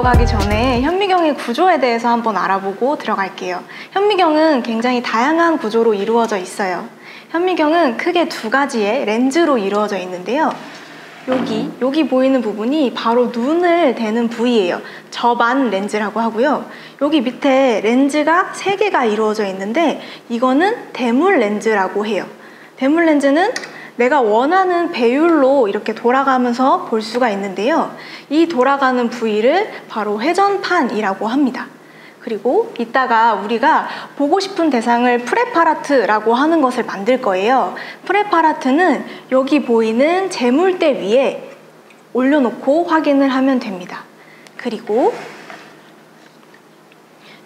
들어가기 전에 현미경의 구조에 대해서 한번 알아보고 들어갈게요. 현미경은 굉장히 다양한 구조로 이루어져 있어요. 현미경은 크게 두 가지의 렌즈로 이루어져 있는데요. 여기 보이는 부분이 바로 눈을 대는 부위예요. 접안 렌즈라고 하고요. 여기 밑에 렌즈가 3개가 이루어져 있는데 이거는 대물 렌즈라고 해요. 대물 렌즈는 내가 원하는 배율로 이렇게 돌아가면서 볼 수가 있는데요. 이 돌아가는 부위를 바로 회전판이라고 합니다. 그리고 이따가 우리가 보고 싶은 대상을 프레파라트라고 하는 것을 만들 거예요. 프레파라트는 여기 보이는 재물대 위에 올려놓고 확인을 하면 됩니다. 그리고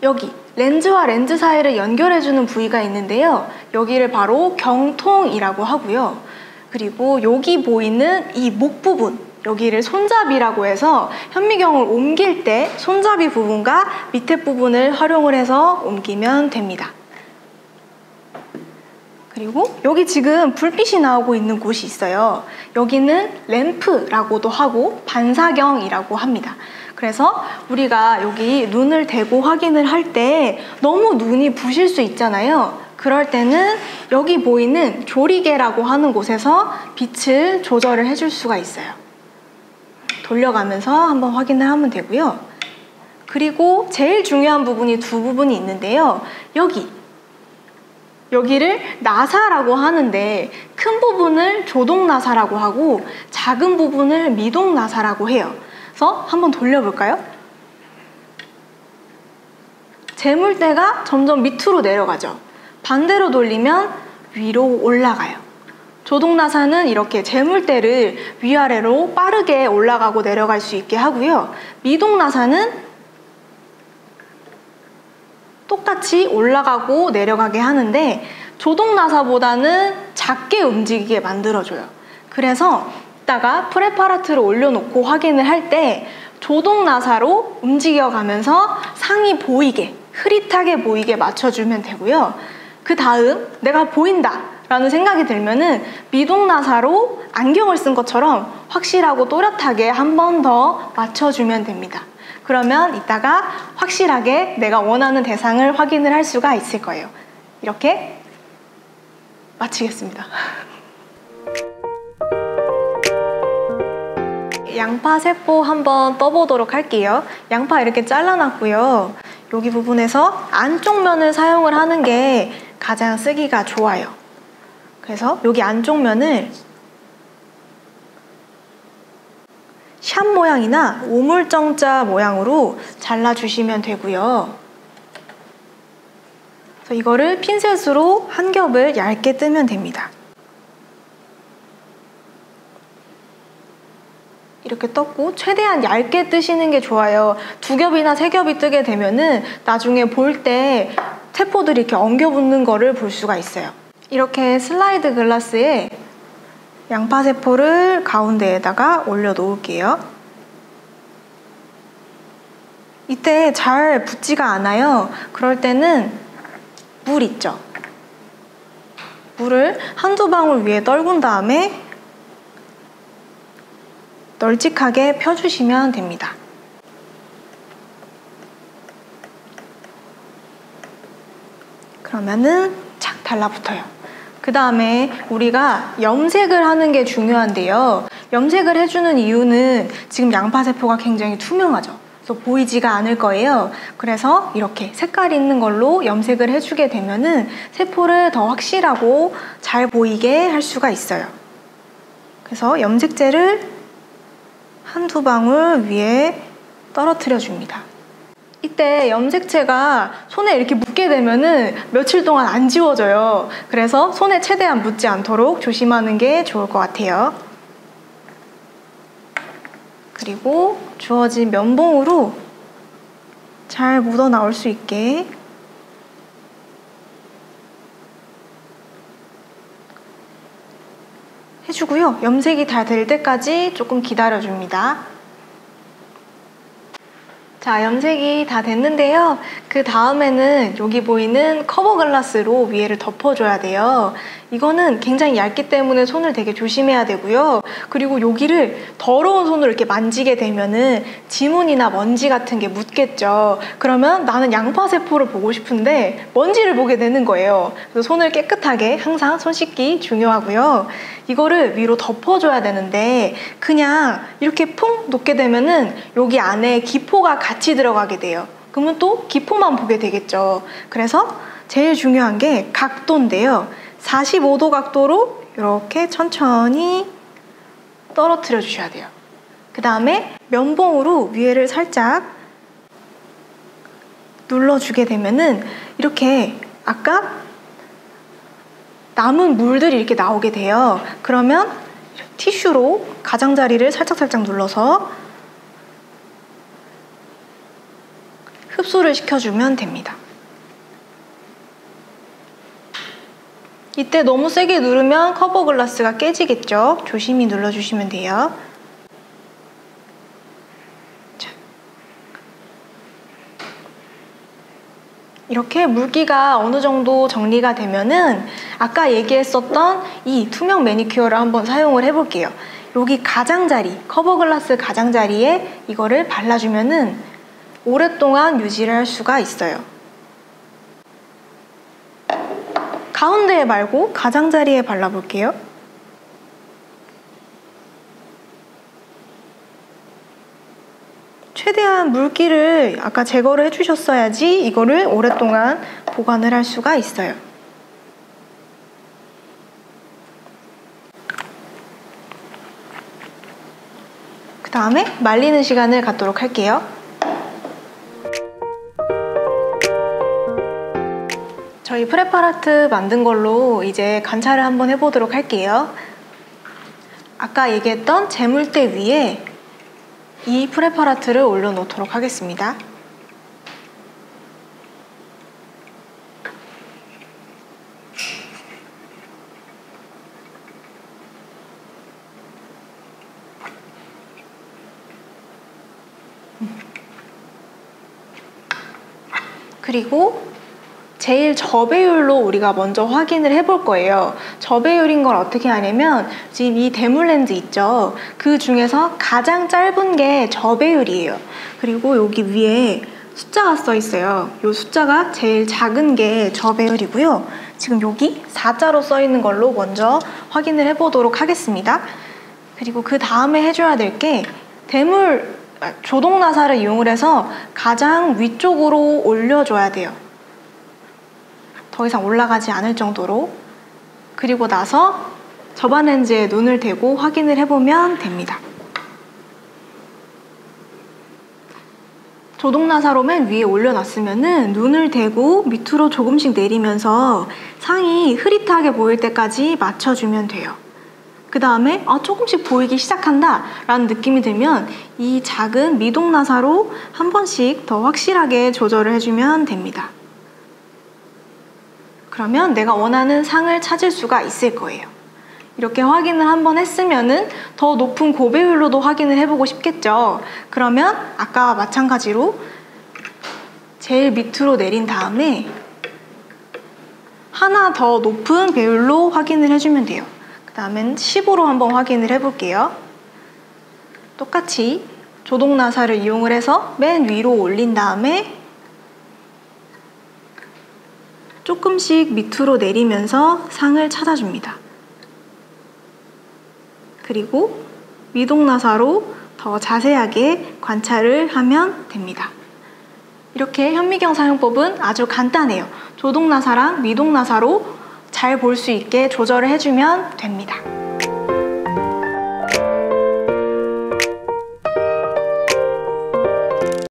여기 렌즈와 렌즈 사이를 연결해주는 부위가 있는데요. 여기를 바로 경통이라고 하고요. 그리고 여기 보이는 이 목 부분, 여기를 손잡이라고 해서 현미경을 옮길 때 손잡이 부분과 밑에 부분을 활용을 해서 옮기면 됩니다. 그리고 여기 지금 불빛이 나오고 있는 곳이 있어요. 여기는 램프라고도 하고 반사경이라고 합니다. 그래서 우리가 여기 눈을 대고 확인을 할 때 너무 눈이 부실 수 있잖아요. 그럴 때는 여기 보이는 조리개라고 하는 곳에서 빛을 조절을 해줄 수가 있어요. 돌려가면서 한번 확인을 하면 되고요. 그리고 제일 중요한 부분이 두 부분이 있는데요. 여기를 나사라고 하는데 큰 부분을 조동나사라고 하고 작은 부분을 미동나사라고 해요. 그래서 한번 돌려볼까요? 재물대가 점점 밑으로 내려가죠. 반대로 돌리면 위로 올라가요. 조동나사는 이렇게 재물대를 위아래로 빠르게 올라가고 내려갈 수 있게 하고요. 미동나사는 똑같이 올라가고 내려가게 하는데 조동나사보다는 작게 움직이게 만들어줘요. 그래서 이따가 프레파라트를 올려놓고 확인을 할 때 조동나사로 움직여가면서 상이 보이게, 흐릿하게 보이게 맞춰주면 되고요. 그 다음 내가 보인다 라는 생각이 들면은 미동나사로 안경을 쓴 것처럼 확실하고 또렷하게 한 번 더 맞춰주면 됩니다. 그러면 이따가 확실하게 내가 원하는 대상을 확인을 할 수가 있을 거예요. 이렇게 마치겠습니다. 양파 세포 한번 떠보도록 할게요. 양파 이렇게 잘라놨고요. 여기 부분에서 안쪽 면을 사용을 하는 게 가장 쓰기가 좋아요. 그래서 여기 안쪽 면을 샵 모양이나 우물정자 모양으로 잘라주시면 되고요. 그래서 이거를 핀셋으로 한 겹을 얇게 뜨면 됩니다. 이렇게 떴고 최대한 얇게 뜨시는 게 좋아요. 2겹이나 3겹이 뜨게 되면은 나중에 볼 때 세포들이 이렇게 엉겨붙는 거를 볼 수가 있어요. 이렇게 슬라이드 글라스에 양파 세포를 가운데에다가 올려 놓을게요. 이때 잘 붙지가 않아요. 그럴 때는 물 있죠? 물을 한두 방울 위에 떨군 다음에 널찍하게 펴주시면 됩니다. 그러면은 착 달라붙어요. 그 다음에 우리가 염색을 하는 게 중요한데요. 염색을 해주는 이유는 지금 양파세포가 굉장히 투명하죠. 그래서 보이지가 않을 거예요. 그래서 이렇게 색깔 있는 걸로 염색을 해주게 되면은 세포를 더 확실하고 잘 보이게 할 수가 있어요. 그래서 염색제를 한두 방울 위에 떨어뜨려 줍니다. 이때 염색체가 손에 이렇게 묻게 되면은 며칠 동안 안 지워져요. 그래서 손에 최대한 묻지 않도록 조심하는 게 좋을 것 같아요. 그리고 주어진 면봉으로 잘 묻어 나올 수 있게 해주고요. 염색이 다 될 때까지 조금 기다려줍니다. 자, 염색이 다 됐는데요. 그 다음에는 여기 보이는 커버 글라스로 위에를 덮어줘야 돼요. 이거는 굉장히 얇기 때문에 손을 되게 조심해야 되고요. 그리고 여기를 더러운 손으로 이렇게 만지게 되면은 지문이나 먼지 같은 게 묻겠죠. 그러면 나는 양파세포를 보고 싶은데 먼지를 보게 되는 거예요. 그래서 손을 깨끗하게 항상 손 씻기 중요하고요. 이거를 위로 덮어줘야 되는데 그냥 이렇게 퐁 놓게 되면은 여기 안에 기포가 같이 들어가게 돼요. 그러면 또 기포만 보게 되겠죠. 그래서 제일 중요한 게 각도인데요. 45도 각도로 이렇게 천천히 떨어뜨려 주셔야 돼요. 그 다음에 면봉으로 위에를 살짝 눌러주게 되면은 이렇게 아까 남은 물들이 이렇게 나오게 돼요. 그러면 티슈로 가장자리를 살짝살짝 눌러서 흡수를 시켜주면 됩니다. 이때 너무 세게 누르면 커버 글라스가 깨지겠죠? 조심히 눌러주시면 돼요. 자. 이렇게 물기가 어느 정도 정리가 되면은 아까 얘기했었던 이 투명 매니큐어를 한번 사용을 해볼게요. 여기 가장자리, 커버 글라스 가장자리에 이거를 발라주면은 오랫동안 유지를 할 수가 있어요. 가운데에 말고 가장자리에 발라볼게요. 최대한 물기를 아까 제거를 해주셨어야지 이거를 오랫동안 보관을 할 수가 있어요. 그 다음에 말리는 시간을 갖도록 할게요. 저희 프레파라트 만든 걸로 이제 관찰을 한번 해보도록 할게요. 아까 얘기했던 재물대 위에 이 프레파라트를 올려놓도록 하겠습니다. 그리고 제일 저배율로 우리가 먼저 확인을 해볼 거예요. 저배율인 걸 어떻게 하냐면 지금 이 대물 렌즈 있죠? 그 중에서 가장 짧은 게 저배율이에요. 그리고 여기 위에 숫자가 써 있어요. 이 숫자가 제일 작은 게 저배율이고요. 지금 여기 4자로 써 있는 걸로 먼저 확인을 해보도록 하겠습니다. 그리고 그 다음에 해줘야 될 게 조동 나사를 이용을 해서 가장 위쪽으로 올려줘야 돼요. 더 이상 올라가지 않을 정도로. 그리고 나서 저반 렌즈에 눈을 대고 확인을 해보면 됩니다. 조동나사로 맨 위에 올려놨으면은 눈을 대고 밑으로 조금씩 내리면서 상이 흐릿하게 보일 때까지 맞춰주면 돼요. 그 다음에 조금씩 보이기 시작한다 라는 느낌이 들면 이 작은 미동나사로 한 번씩 더 확실하게 조절을 해주면 됩니다. 그러면 내가 원하는 상을 찾을 수가 있을 거예요. 이렇게 확인을 한번 했으면은 더 높은 고배율로도 확인을 해보고 싶겠죠. 그러면 아까와 마찬가지로 제일 밑으로 내린 다음에 하나 더 높은 배율로 확인을 해주면 돼요. 그 다음엔 10으로 한번 확인을 해볼게요. 똑같이 조동나사를 이용을 해서 맨 위로 올린 다음에 조금씩 밑으로 내리면서 상을 찾아줍니다. 그리고 미동나사로 더 자세하게 관찰을 하면 됩니다. 이렇게 현미경 사용법은 아주 간단해요. 조동나사랑 미동나사로 잘 볼 수 있게 조절을 해주면 됩니다.